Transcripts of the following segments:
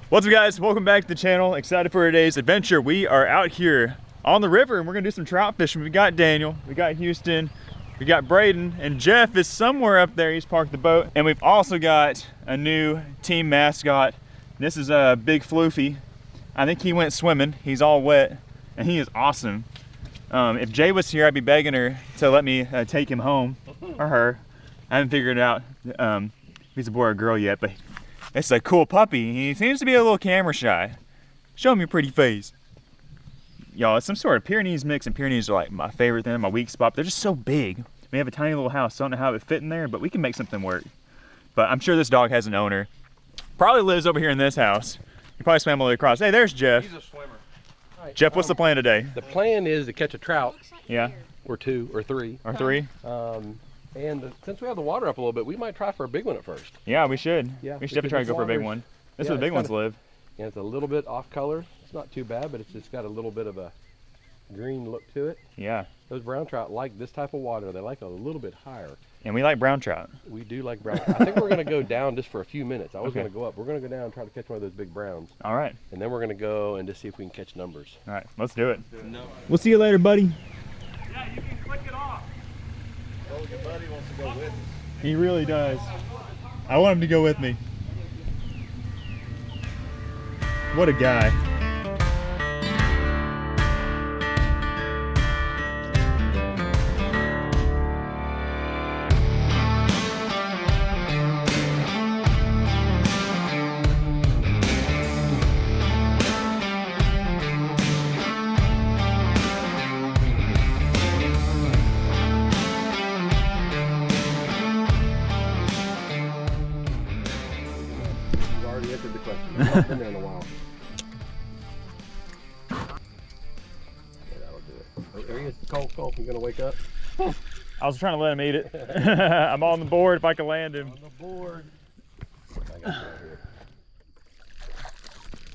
What's up, guys? Welcome back to the channel. Excited for today's adventure. We are out here on the river and we're gonna do some trout fishing. We got Daniel, we got Houston, we got Braden, and Jeff is somewhere up there. He's parked the boat. And we've also got a new team mascot. This is a big floofy. I think he went swimming. He's all wet and he is awesome. If Jay was here, I'd be begging her to let me take him home, or her. I haven't figured it out if he's a boy or a girl yet, but it's a cool puppy. He seems to be a little camera shy. Show him your pretty face. Y'all, it's some sort of Pyrenees mix, and Pyrenees are like my favorite thing, my weak spot. They're just so big. We have a tiny little house, so I don't know how it would fit in there, but we can make something work. But I'm sure this dog has an owner. Probably lives over here in this house. He probably swam all the way across. Hey, there's Jeff. He's a swimmer. Right, Jeff, what's the plan today? The plan is to catch a trout. Yeah. Or two, or three. Or three? Since we have the water up a little bit, we might try for a big one at first. Yeah, we should. Yeah, we should definitely try to go for a big one. This is where the big ones live. Yeah, it's a little bit off color. It's not too bad, but it's just got a little bit of a green look to it. Yeah. Those brown trout like this type of water. They like a little bit higher. And we like brown trout. We do like brown. I think we're going to go down just for a few minutes. I was going to go up. We're going to go down and try to catch one of those big browns. All right. And then we're going to go and just see if we can catch numbers. All right, let's do it. No. We'll see you later, buddy. Yeah, you can click it off. Oh, your buddy wants to go with us. He really does. I want him to go with me. What a guy. The question. I've not been there in a while. Yeah, that'll do it. Oh, there he is. Cole, you gonna wake up? I was trying to let him eat it. I'm on the board if I can land him. On the board. I got you right here.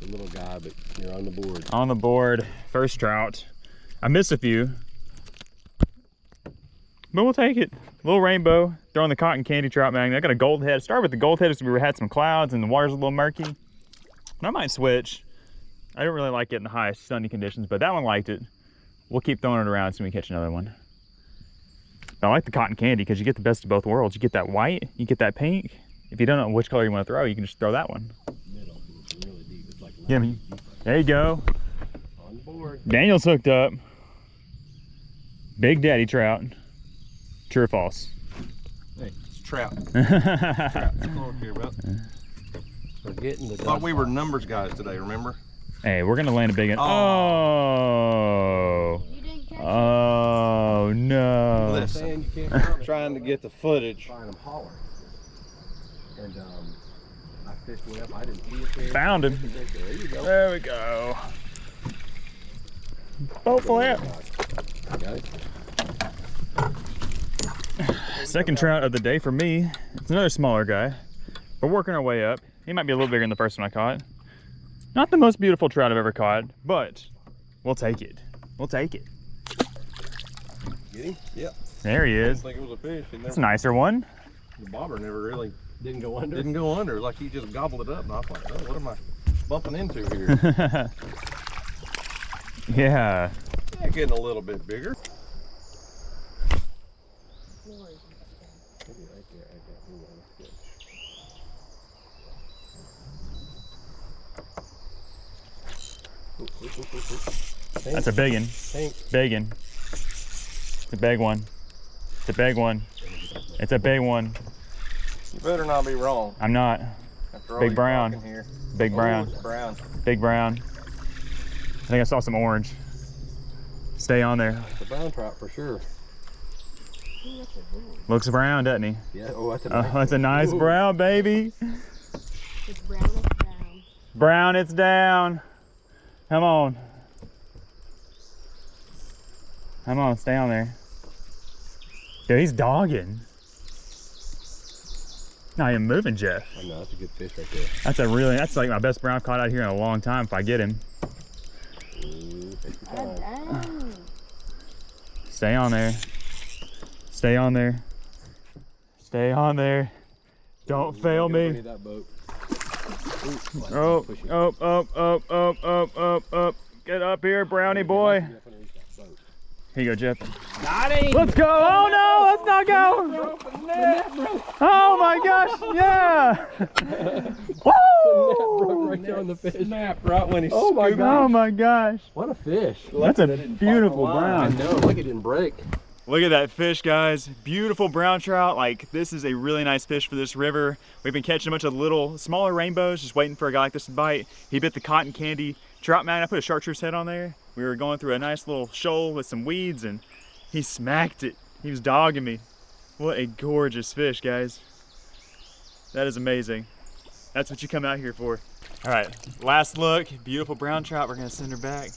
It's a little guy, but you're on the board. On the board, first trout. I missed a few, but we'll take it. Little rainbow, throwing the cotton candy trout magnet. I got a gold head. Start with the gold head because we had some clouds and the water's a little murky. And I might switch. I don't really like it in the high sunny conditions, but that one liked it. We'll keep throwing it around so we catch another one. But I like the cotton candy because you get the best of both worlds. You get that white, you get that pink. If you don't know which color you want to throw, you can just throw that one. Really deep. It's like Yeah, there you go. on the board. Daniel's hooked up. Big daddy trout. True or false? Hey, it's trout. Trout. We're getting the Thought we were numbers guys today, remember? Hey, we're gonna land a big one. Oh. You didn't catch Oh no. Listen, trying to get the footage. Find them holler. And I fished one up. I didn't see it there. Found him. There you go. There we go. Boat flip. Got it. Second trout of the day for me. It's another smaller guy. We're working our way up. He might be a little bigger than the first one I caught. Not the most beautiful trout I've ever caught, but we'll take it. We'll take it. Get him? Yep. There he I is. didn't think it was a fish. It's a nicer one. The bobber never really Didn't go under. didn't go under. Like he just gobbled it up. And I was like, oh, what am I bumping into here? Yeah. Yeah, getting a little bit bigger. That's a big one. Big one. It's a big one. It's a big one. It's a big one. You better not be wrong. I'm not. After all Big you brown. talking Here. Big brown. Oh, it's brown. Big brown. I think I saw some orange. Stay on there. It's a brown trout for sure. Looks brown, doesn't he? Yeah. Oh, that's a Oh, nice that's a one. nice Ooh. brown, baby. It's brown, it's brown. Brown, it's down. Come on. Come on, stay on there. Dude, he's dogging. Not even moving, Jeff. I know, that's a good fish right there. That's like my best brown caught out here in a long time if I get him. Ooh, 55. Dang. Stay on there. Stay on there. Stay on there. Don't fail Get ready me. that boat. Oh, up. Get up here, brownie boy. Here you go, Jeff. Got him! Let's go. Oh no, let's not go. Oh my gosh, yeah. Woo! Right there on the fish. Snapped right when he Oh my god! Oh my gosh. What a fish! That's a beautiful I brown. know. Look, it didn't break. Look at that fish, guys. Beautiful brown trout. Like, this is a really nice fish for this river. We've been catching a bunch of little, smaller rainbows, just waiting for a guy like this to bite. He bit the cotton candy Trout Magnet. I put a chartreuse head on there. We were going through a nice little shoal with some weeds, and he smacked it. He was dogging me. What a gorgeous fish, guys. That is amazing. That's what you come out here for. All right, last look. Beautiful brown trout. We're gonna send her back.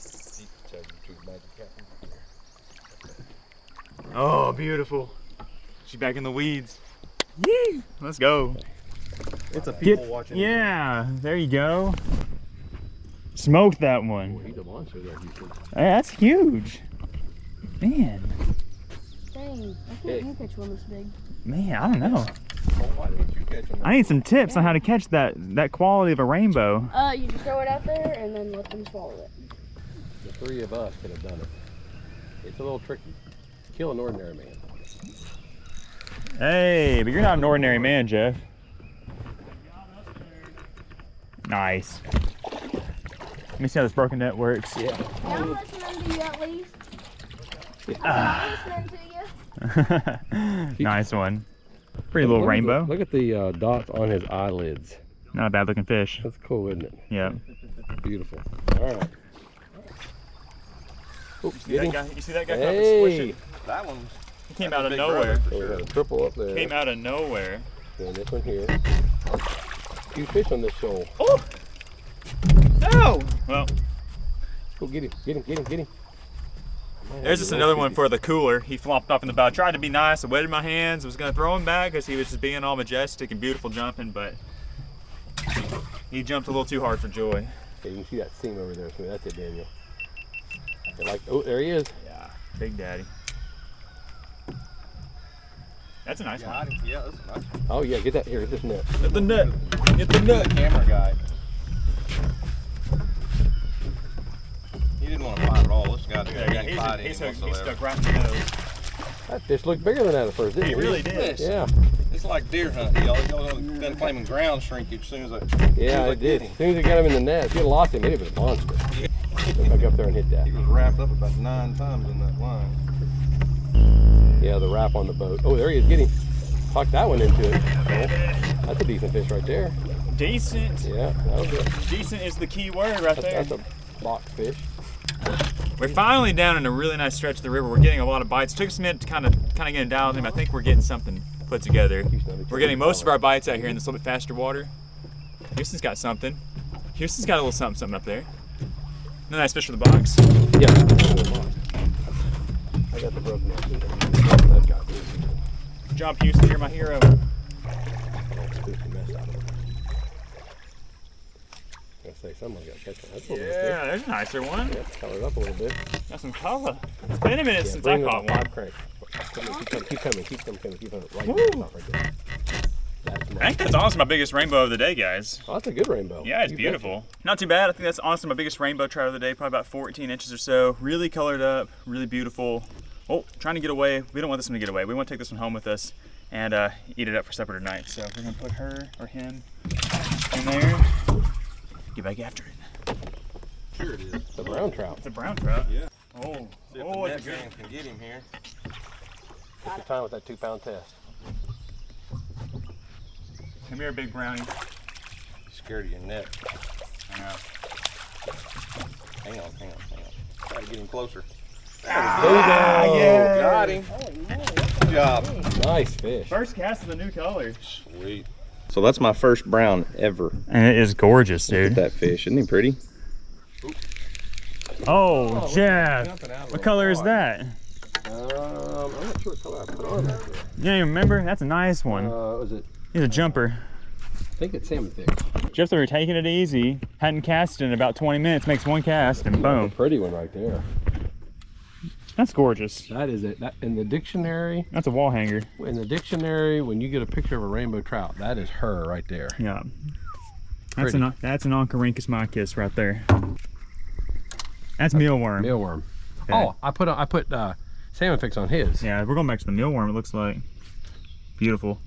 Oh, beautiful. She's back in the weeds. Yee! Let's go. It's a people watching. Yeah, there you go. Smoked that one. He's a monster there, Houston. Hey, that's huge. Man, Dang, I can't even catch one this big. man, I don't know. Why didn't you catch them? I need some tips on how to catch that quality of a rainbow. You just throw it out there and then let them swallow it. The three of us could have done it. It's a little tricky. Kill an ordinary man. Hey, but you're not an ordinary man, Jeff. Nice. Let me see how this broken net works. Yeah. I'm listening to you at least. I'm listening to you. Nice one. Pretty little rainbow. Look at the dots on his eyelids. Not a bad looking fish. That's cool, isn't it? Yeah. Beautiful. All right. Oops, You get him. see that guy? Hey! That one. He came out of big nowhere. So we got a triple up there. Came out of nowhere. And this one here. Few fish on this shoal. Oh! No! Well, Go get him, get him, get him, get him. there's just another one for the cooler. He flopped off in the bow. Tried to be nice. I wetted my hands. Was going to throw him back because he was just being all majestic and beautiful jumping, but he jumped a little too hard for joy. Yeah, you can see that seam over there. So that's it, Daniel. They're like, oh, there he is. Yeah, Big Daddy. That's a nice one. Yeah, that's a nice one. Oh yeah, get that here. Get this net. Get the nut. Get the nut. Camera guy. He didn't want to fight at all. This guy didn't fight He's whatsoever. stuck right in the nose. That fish looked bigger than that at first, didn't He it? really did. Yeah. It's like deer hunting. Y'all been claiming ground shrinkage as soon as Yeah, it did. As soon as we got him in the net, if you'd lost him, he'd have been a monster. Go back up there and hit that. He was wrapped up about 9 times in that line. Yeah, the wrap on the boat. Oh, there he is. Get him. Tuck that one into it. Oh, that's a decent fish right there. Decent. Yeah, that was it. Decent is the key word right there. That's a box fish. We're finally down in a really nice stretch of the river. We're getting a lot of bites. Took us a minute to kind of get it dialed in. I think we're getting something put together. We're getting most of our bites out here in this little bit faster water. Houston's got something. Houston's got a little something up there. No nice fish for the box. Yeah. I got the broken net. That's got it. Good job, Houston. You're my hero. Spook the mess out of it. I gotta say, someone's got to catch one. That's a little nice Yeah, there's a nicer one. fish. Yeah, color it up a little bit. Got some color. It's been a minute Yeah, since I bring it caught on one. 5 crank. Keep coming. Keep it right Woo. there. Right there. That's I think nice. that's honestly my biggest rainbow of the day, guys. Oh, that's a good rainbow. Yeah, it's You beautiful. Not too bad. I think that's honestly my biggest rainbow trout of the day, probably about 14 inches or so. Really colored up, really beautiful. Oh, trying to get away. We don't want this one to get away. We want to take this one home with us and eat it up for supper tonight. So we're gonna put her or him in there. Get back after it. Sure it is. It's a brown trout. It's a brown trout. Yeah. Oh, See if oh, the it's net a good. man can get him here. Take your time with that 2-pound test. Come here, big brownie. Scared of your net. I know. Hang on. Try to get him closer. Ah, yeah. Got him. Good job. Nice fish. First cast of the new color. Sweet. So that's my first brown ever. And it is gorgeous, Look at dude. that fish. Isn't he pretty? Oh, Jeff. Jumping out of What the color is water. that? I'm not sure what color I put on that. You don't even remember? That's a nice one. Was it? He's a jumper. I think it's salmon fish. Jeff, they were taking it easy. Hadn't cast in about 20 minutes. Makes one cast and A boom. pretty one right there. That's gorgeous. That is it. That, in the dictionary, That's a wall hanger. when you get a picture of a rainbow trout, that is her right there. Yeah. Pretty. That's an Oncorhynchus mykiss right there. That's mealworm. Mealworm. Okay. Oh, I put salmon fix on his. Yeah, we're going back to the mealworm. It looks like beautiful.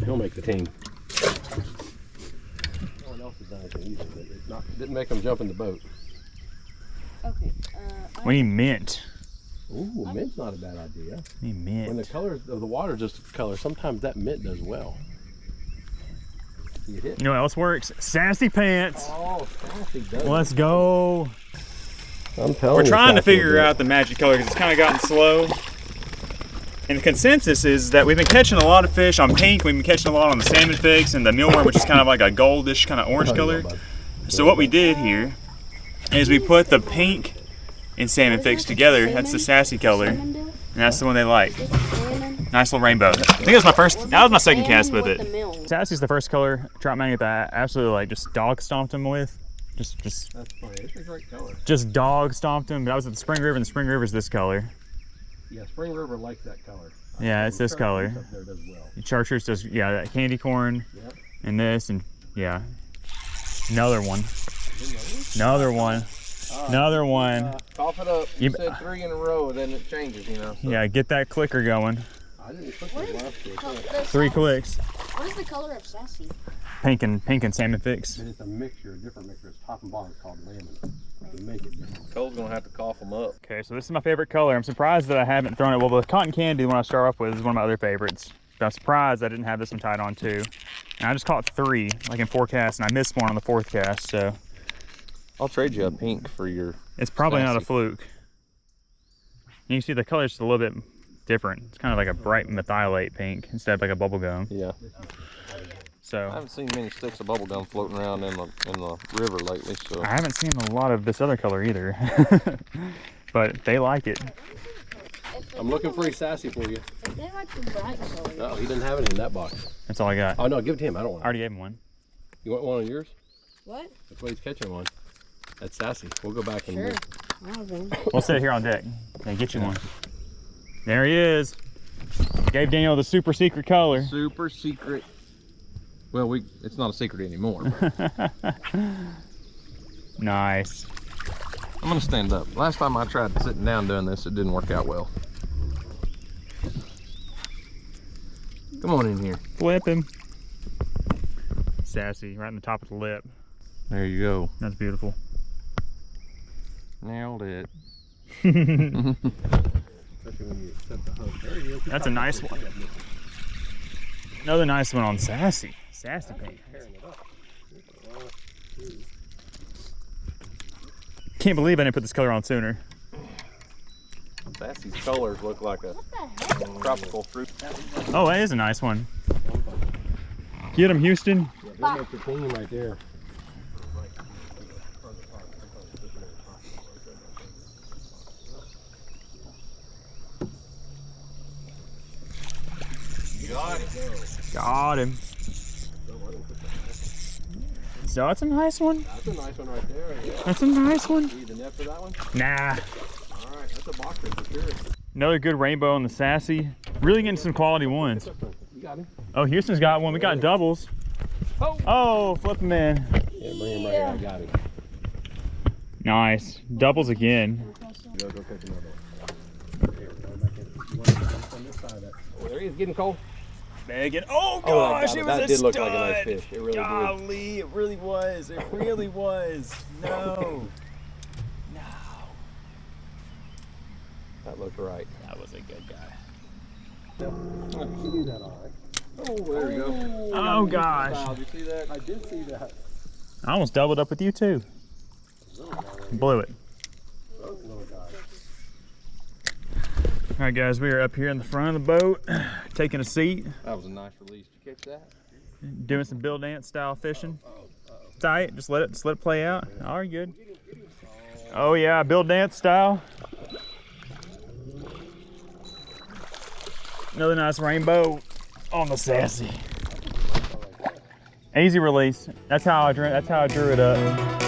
He'll make the team. No one else has done anything either, but it didn't make him jump in the boat. Okay. We need mint. Ooh, mint's not a bad idea. We need mint. When the color of the water is just a color, sometimes that mint does well. You hit. You know what else works? Sassy pants. Oh, sassy does. Let's go. I'm telling We're you, trying to sassy figure will do out the magic color because it's kind of gotten slow. And the consensus is that we've been catching a lot of fish on pink. We've been catching a lot on the salmon fix and the mealworm, which is kind of like a goldish kind of orange it. color. So what we did here is we put the pink and salmon fix together. That's the sassy color, and that's the one they like. Nice little rainbow. I think that was my second cast with it. Sassy's the first color Trout Magnet that I absolutely like just dog stomped him with. Just That's funny. It's a great color. just dog stomped him. But I was at the Spring River, and the Spring River's this color. Yeah, Spring River likes that color. Yeah, it's this color. Up there does well. Chartreuse does, yeah, that candy corn, Yep. and this, and yeah. Another one. Another one. Another one. Cough it up. You- You said 3 in a row, then it changes, you know. So. Yeah, get that clicker going. I didn't put the last one. 3 clicks. What is the color of sassy? Pink and salmon fix. And it's a mixture, a different mixture. It's top and bottom. It's called lemon. You make it different. Cole's gonna have to cough them up. Okay, so this is my favorite color. I'm surprised that I haven't thrown it. Well, the cotton candy, the one I start off with, is one of my other favorites. But I'm surprised I didn't have this one tied on too. And I just caught 3, like in 4 casts, and I missed one on the 4th cast, so I'll trade you a pink for your. it's probably not a Sassy. fluke. You can see the color's just a little bit different. It's kind of like a bright methylate pink instead of like a bubble gum. Yeah. I So haven't seen many sticks of bubble gum floating around in the river lately, so. I haven't seen a lot of this other color either. But they like it. I'm looking for a sassy for you. If they like the bright color. No, he didn't have any in that box. That's all I got. Oh no, give it to him. I don't I want it. already gave him one. You want one of yours? What? That's what he's catching one. That's sassy. We'll go back and Sure. move. I'll win. We'll sit here on deck and get you one. There he is. Gave Daniel the super secret color. Super secret. Well, it's not a secret anymore. But Nice. I'm gonna stand up. Last time I tried sitting down doing this, it didn't work out well. Come on in here. Flip him. Sassy, right in the top of the lip. There you go. That's beautiful. Nailed it. Especially when you set the hook. There he is. That's a nice one. Another nice one on Sassy. Sassy paint. Can't believe I didn't put this color on sooner. Sassy's colors look like a tropical fruit. Oh, that is a nice one. Get him, Houston. Yeah, they make the team right there. Got him. So that's a nice one. That's a nice one right there. Yeah. That's a nice one. You need the net for that one? Nah. All right, that's a boxer for sure. Another good rainbow on the Sassy. Really getting some quality ones. You got him? Oh, Houston's got one. We got doubles. Oh, flip him in. Yeah, bring him right here. I got him. Nice. Doubles again. Go catch another one. Here, go back in. You want to get on this side of that? Oh, there he is getting cold. Megan. Oh Oh, gosh, it was that a did stud. look like a nice fish. It really did. Golly, it really was. It really was. No. No. That looked right. That was a good guy. You do that all right. Oh, there you go. Oh gosh. Did you see that? I did see that. I almost doubled up with you too. Blew it. Those little guys. All right, guys, we are up here in the front of the boat, taking a seat, That was a nice release. Did you catch that? doing some Bill Dance style fishing. Tight, just let it play out. All right, good. Oh yeah, Bill Dance style. Another nice rainbow on the Sassy. Easy release. That's how I drew it up.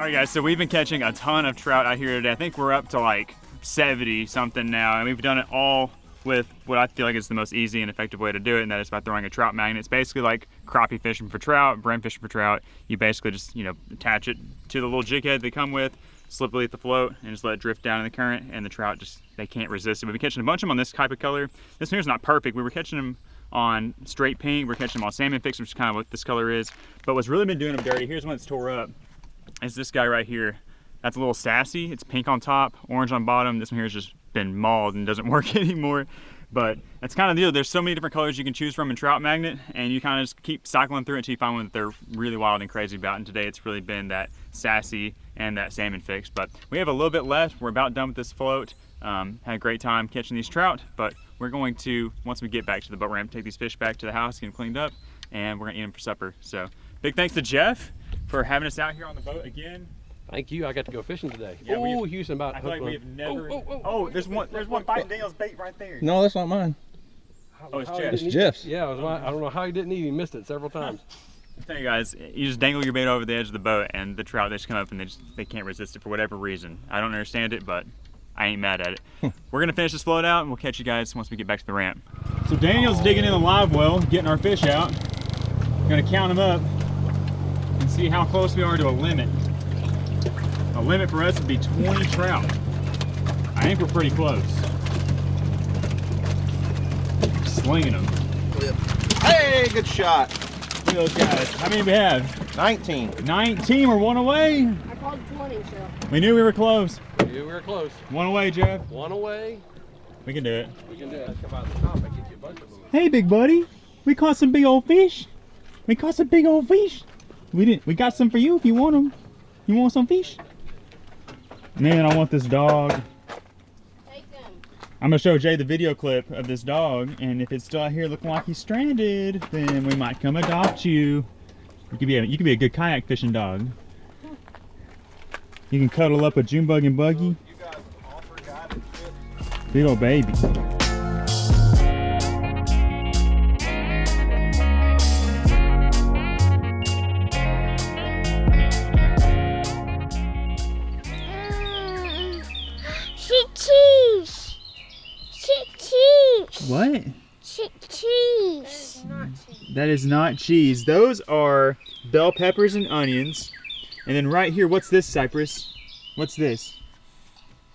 All right, guys, so we've been catching a ton of trout out here today. I think we're up to like 70 something now, and we've done it all with what I feel like is the most easy and effective way to do it, and that is by throwing a trout magnet. It's basically like crappie fishing for trout, brim fishing for trout. You basically just, attach it to the little jig head they come with, slip it at the float, and just let it drift down in the current, and the trout they can't resist it. We've been catching a bunch of them on this type of color. This one here's not perfect. We were catching them on straight pink. We're catching them on salmon fix, which is kind of what this color is. But what's really been doing them dirty, here's one that's tore up, is this guy right here. That's a little sassy. It's pink on top, orange on bottom. This one here has just been mauled and doesn't work anymore. But that's kind of the deal. There's so many different colors you can choose from in Trout Magnet, and you kind of just keep cycling through it until you find one that they're really wild and crazy about. And today it's really been that sassy and that salmon fix. But we have a little bit left. We're about done with this float. Had a great time catching these trout, but we're going to, once we get back to the boat ramp, take these fish back to the house, get them cleaned up, and we're gonna eat them for supper. So big thanks to Jeff for having us out here on the boat again. Thank you. I got to go fishing today. Yeah, Houston about. I feel like we have never. Oh, there's one biting Daniel's bait right there. No, that's not mine. Oh, it's Jeff's. It's Jeff's. Yeah, it was mine. I don't know how he didn't eat. He missed it several times. I tell you guys, you just dangle your bait over the edge of the boat, and the trout, they just come up and they can't resist it for whatever reason. I don't understand it, but I ain't mad at it. We're gonna finish this float out, and we'll catch you guys once we get back to the ramp. So Daniel's digging in the live well, getting our fish out. We're gonna count them up and see how close we are to a limit. A limit for us would be 20 trout. I think we're pretty close. Slinging them. Hey, good shot. Look at those guys. How many do we have? 19. 19, we're one away. I called 20, so. We knew we were close. Yeah, we were close. One away, Jeff. One away. We can do it. We can do it. Come out the top. I get you a bunch of them. Hey, big buddy. We caught some big old fish. We caught some big old fish. We got some for you if you want them. You want some fish? Man, I want this dog. Take them. I'm gonna show Jay the video clip of this dog, and if it's still out here looking like he's stranded, then we might come adopt you. You could be a good kayak fishing dog. You can cuddle up with Junebug and Buggy. You guys offer guided trips? Big old baby. Cheese. Cheese. What? Cheese. That is not cheese. Those are bell peppers and onions. And then right here, what's this, Cypress? What's this?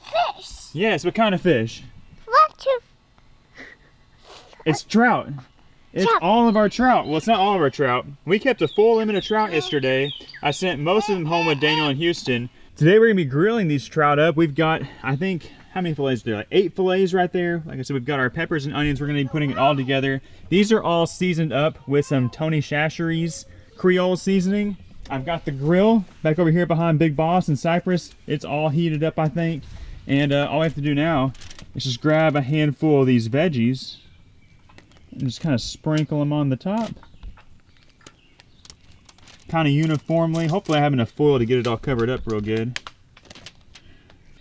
Fish. Yes, what kind of fish? What you? It's trout. It's Trout. all of our trout. Well, it's not all of our trout. We kept a full limit of trout yesterday. I sent most of them home with Daniel in Houston. Today we're gonna be grilling these trout up. We've got, I think, how many fillets are there? Like 8 fillets right there. Like I said, we've got our peppers and onions. We're gonna be putting it all together. These are all seasoned up with some Tony Chachere's Creole seasoning. I've got the grill back over here behind Big Boss and Cypress. It's all heated up, I think. And all we have to do now is just grab a handful of these veggies and just kind of sprinkle them on the top. Kind of uniformly. Hopefully I have enough foil to get it all covered up real good.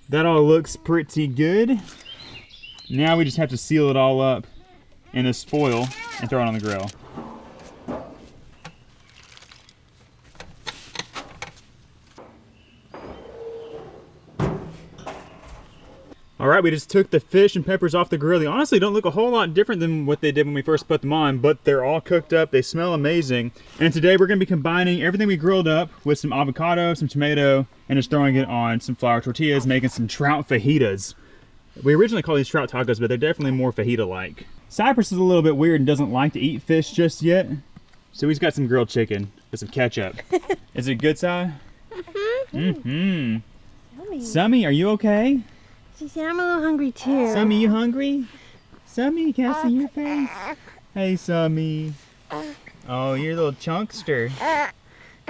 That all looks pretty good. Now we just have to seal it all up in this foil and throw it on the grill. All right, we just took the fish and peppers off the grill. They honestly don't look a whole lot different than what they did when we first put them on, but they're all cooked up. They smell amazing. And today we're gonna be combining everything we grilled up with some avocado, some tomato, and just throwing it on some flour tortillas, making some trout fajitas. We originally called these trout tacos, but they're definitely more fajita-like. Cypress is a little bit weird and doesn't like to eat fish just yet, so he's got some grilled chicken with some ketchup. Is it good, Si? Yummy. Sammy, are you okay? She said, I'm a little hungry too. Sammy, you hungry? Sammy, can I see your face? Hey, Sammy. Oh, you're a little chunkster. Yeah,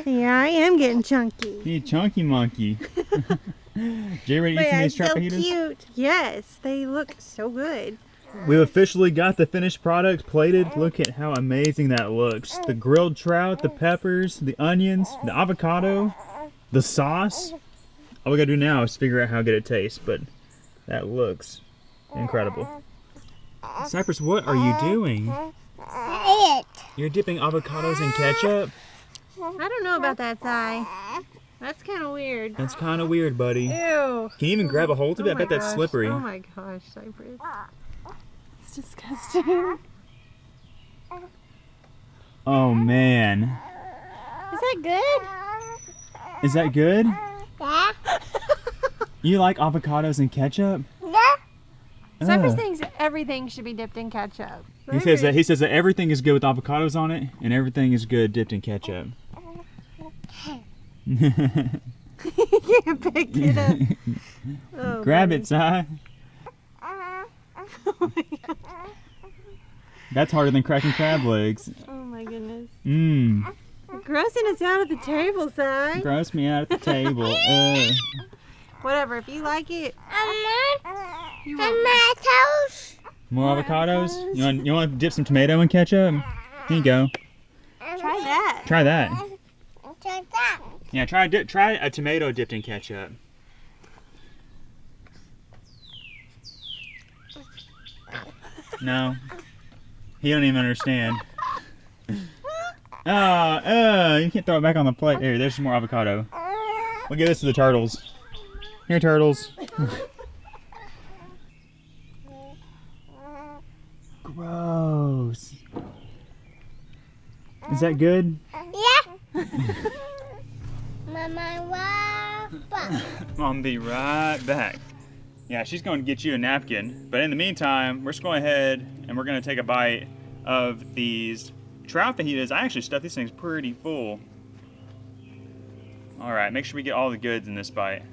I am getting chunky. You chunky monkey. Jay, ready to eat some of these trout fajitas? Cute. Yes, they look so good. We've officially got the finished product plated. Look at how amazing that looks. The grilled trout, the peppers, the onions, the avocado, the sauce. All we gotta do now is figure out how good it tastes, but that looks incredible. Cypress, what are you doing? You're dipping avocados in ketchup? I don't know about that, Si. That's kind of weird. That's kind of weird, buddy. Ew. Can you even grab a hold of it? I Oh bet my that's gosh. slippery. Oh my gosh, Cypress. It's disgusting. Oh man. Is that good? Is that good? Yeah. You like avocados and ketchup? Yeah. Cypress Ugh. thinks everything should be dipped in ketchup. He says that everything is good with avocados on it, and everything is good dipped in ketchup. You can't pick it up. Oh, Grab buddy. it, Si. Oh my God. That's harder than cracking crab legs. Oh my goodness. Mmm. You're grossing us out at the table, Si. Gross me out at the table. Whatever, if you like it. You want Tomatoes. More avocados? You want to dip some tomato in ketchup? Here you go. Try that. Try that. Check that. Yeah, try a tomato dipped in ketchup. No. He don't even understand. You can't throw it back on the plate. There's some more avocado. We'll give this to the turtles. Here, turtles. Gross. Is that good? Yeah. Mama, I'll be right back. Yeah, she's going to get you a napkin. But in the meantime, we're just going ahead and we're going to take a bite of these trout fajitas. I actually stuffed these things pretty full. All right, make sure we get all the goods in this bite.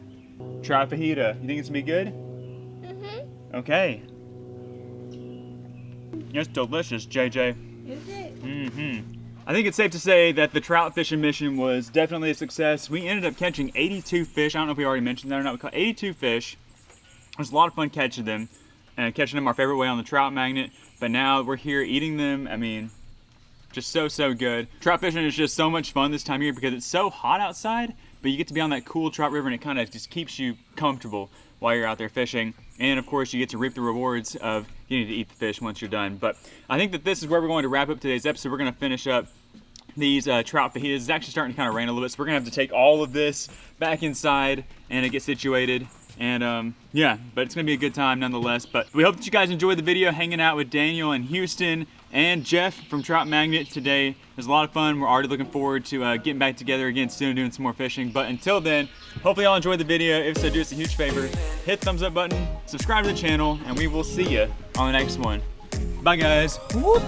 Trout fajita, you think it's going to be good? Mm-hmm. Okay. It's delicious, JJ. Is it? Mm-hmm. I think it's safe to say that the trout fishing mission was definitely a success. We ended up catching 82 fish. I don't know if we already mentioned that or not. We caught 82 fish. It was a lot of fun catching them and catching them our favorite way on the Trout Magnet. But now we're here eating them. I mean, just so good. Trout fishing is just so much fun this time of year because it's so hot outside, but you get to be on that cool trout river and it kind of just keeps you comfortable while you're out there fishing. And of course, you get to reap the rewards of getting to eat the fish once you're done. But I think that this is where we're going to wrap up today's episode. We're going to finish up these trout fajitas. It's actually starting to kind of rain a little bit, so we're going to have to take all of this back inside and get situated. And yeah, but it's going to be a good time nonetheless. But we hope that you guys enjoyed the video hanging out with Daniel and Houston and Jeff from Trout Magnet today. It was a lot of fun. We're already looking forward to getting back together again soon, doing some more fishing. But until then, hopefully y'all enjoyed the video. If so, do us a huge favor. Hit the thumbs up button, subscribe to the channel, and we will see you on the next one. Bye, guys. Whoop.